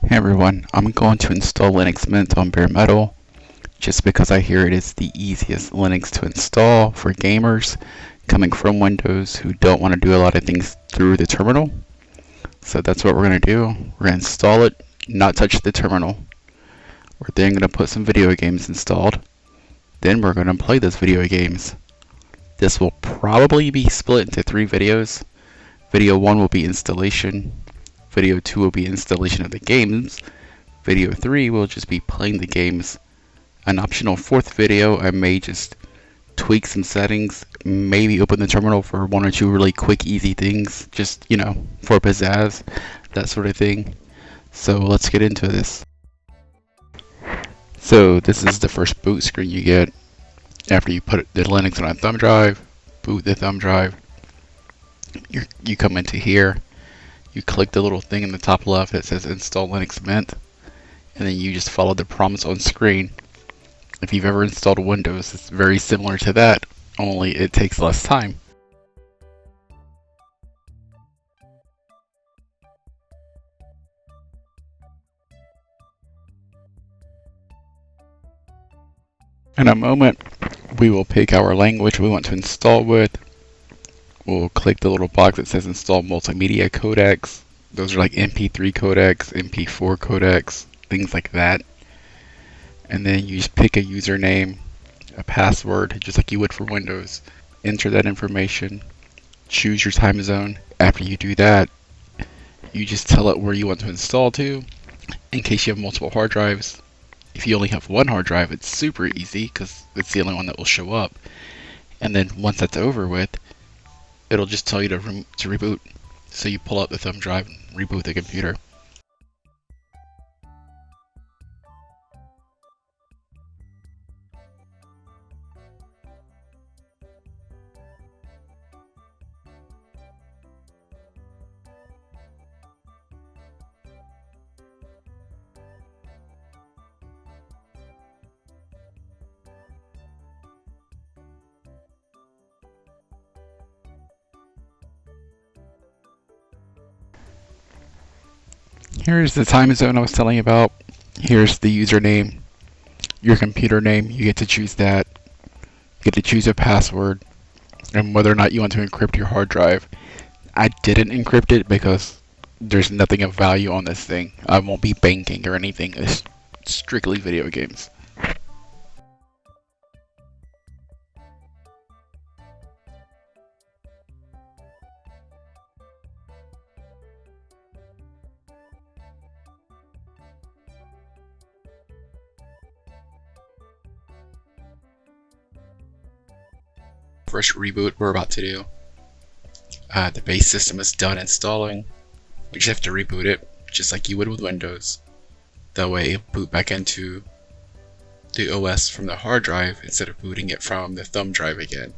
Hey everyone, I'm going to install Linux Mint on bare metal just because I hear it is the easiest Linux to install for gamers coming from Windows who don't want to do a lot of things through the terminal. So that's what we're going to do. We're going to install it, not touch the terminal. We're then going to put some video games installed. Then we're going to play those video games. This will probably be split into 3 videos. Video 1 will be installation. Video 2 will be installation of the games. Video 3 will just be playing the games. An optional 4th video, I may just tweak some settings, maybe open the terminal for 1 or 2 really quick, easy things, just, for pizzazz, that sort of thing. So let's get into this. So this is the first boot screen you get after you put the Linux on a thumb drive, boot the thumb drive. You come into here. You click the little thing in the top left that says install Linux Mint, and then you just follow the prompts on screen. If you've ever installed Windows, it's very similar to that, only it takes less time. In a moment, we will pick our language we want to install with. We'll click the little box that says install multimedia codecs. Those are like MP3 codecs, MP4 codecs, things like that. And then you just pick a username, a password, just like you would for Windows. Enter that information, choose your time zone. After you do that, you just tell it where you want to install to. In case you have multiple hard drives, if you only have one hard drive, it's super easy because it's the only one that will show up. And then once that's over with, it'll just tell you to reboot. So you pull out the thumb drive and reboot the computer. Here's the time zone I was telling you about. Here's the username, your computer name. You get to choose that. You get to choose a password and whether or not you want to encrypt your hard drive. I didn't encrypt it because there's nothing of value on this thing. I won't be banking or anything. It's strictly video games. First reboot we're about to do. The base system is done installing. We just have to reboot it, just like you would with Windows. That way it'll boot back into the OS from the hard drive instead of booting it from the thumb drive again.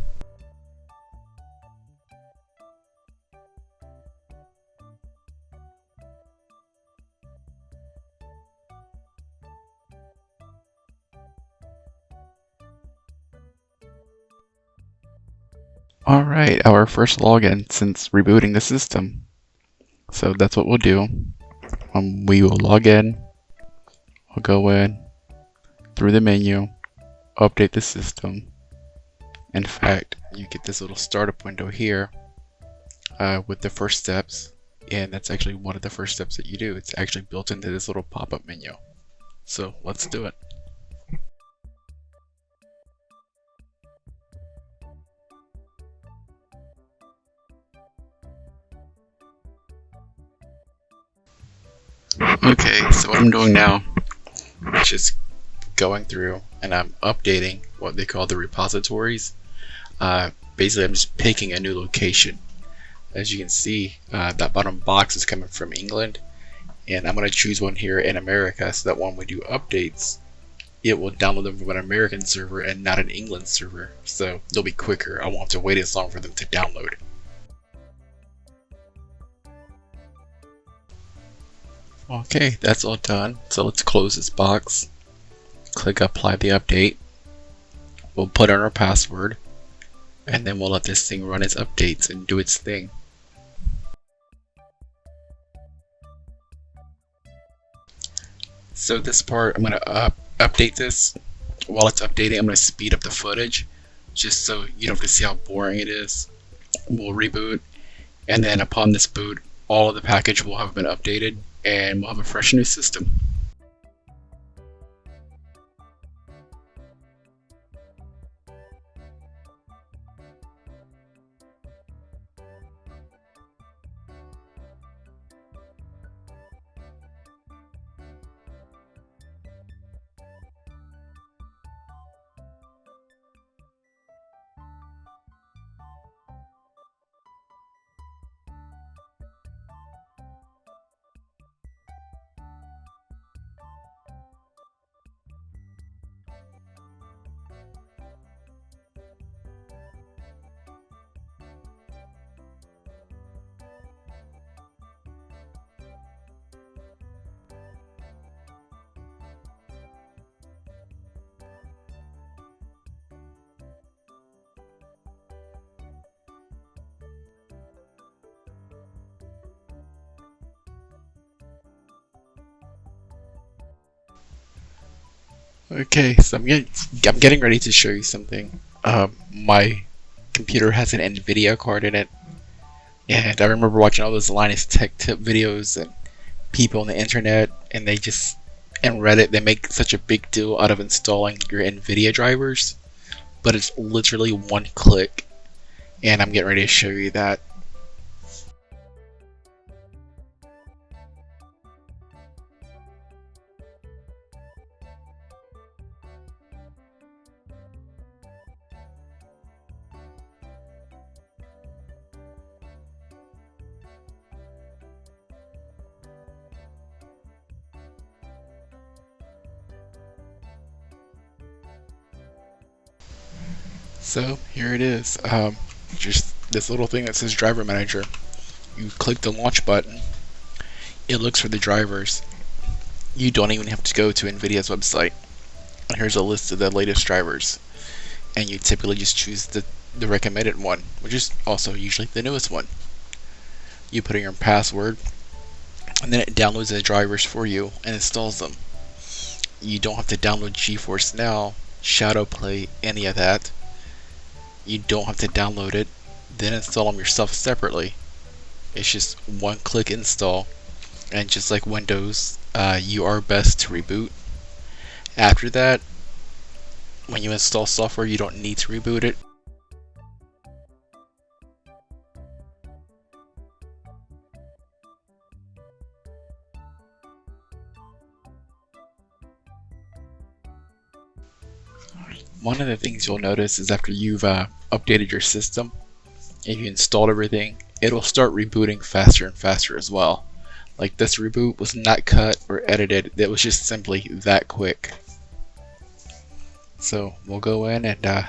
Alright, our first login since rebooting the system. So that's what we'll do. We will log in. We'll go in through the menu, update the system. In fact, you get this little startup window here with the first steps, and that's actually one of the first steps that you do. It's actually built into this little pop-up menu. So let's do it. Okay, so what I'm doing now is just going through and I'm updating what they call the repositories. Basically, I'm just picking a new location. As you can see, that bottom box is coming from England, and I'm going to choose one here in America so that when we do updates, it will download them from an American server and not an England server. So they'll be quicker. I won't have to wait as long for them to download. Okay, that's all done. So let's close this box. Click apply the update. We'll put in our password, and then we'll let this thing run its updates and do its thing. So this part, I'm going to update this. While it's updating, I'm going to speed up the footage just so you don't have to see how boring it is. We'll reboot, and then upon this boot, all of the package will have been updated and we'll have a fresh new system. Okay, so I'm getting ready to show you something. My computer has an Nvidia card in it, and I remember watching all those Linus Tech Tip videos and people on the internet, and and Reddit, they make such a big deal out of installing your Nvidia drivers, but it's literally one click, and I'm getting ready to show you that. So here it is. Just this little thing that says Driver Manager. You click the launch button, it looks for the drivers. You don't even have to go to Nvidia's website. And here's a list of the latest drivers. And you typically just choose the recommended one, which is also usually the newest one. You put in your password, and then it downloads the drivers for you and installs them. You don't have to download GeForce Now, Shadowplay, any of that. You don't have to download it, then install them yourself separately. It's just one click install, and just like Windows, you are best to reboot. After that, when you install software, you don't need to reboot it. One of the things you'll notice is after you've updated your system, if you installed everything, it'll start rebooting faster and faster as well. Like this reboot was not cut or edited, it was just simply that quick. So we'll go in and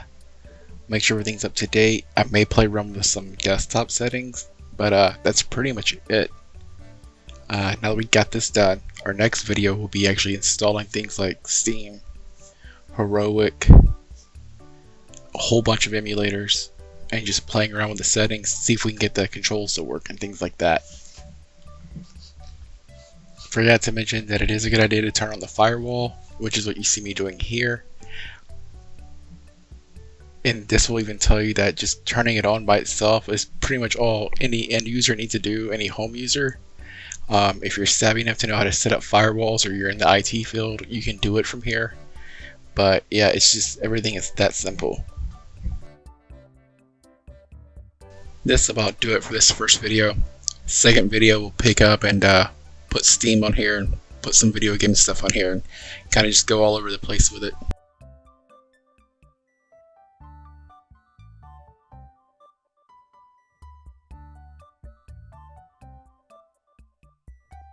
make sure everything's up to date. I may play around with some desktop settings, but that's pretty much it. Now that we got this done, our next video will be actually installing things like Steam, Heroic, a whole bunch of emulators, and just playing around with the settings, see if we can get the controls to work and things like that. Forgot to mention that it is a good idea to turn on the firewall, which is what you see me doing here. And this will even tell you that just turning it on by itself is pretty much all any end user needs to do, any home user. If you're savvy enough to know how to set up firewalls, or you're in the IT field, you can do it from here. But yeah, it's just everything is that simple. This about do it for this first video. Second video we'll pick up and put Steam on here and put some video game stuff on here and kind of just go all over the place with it.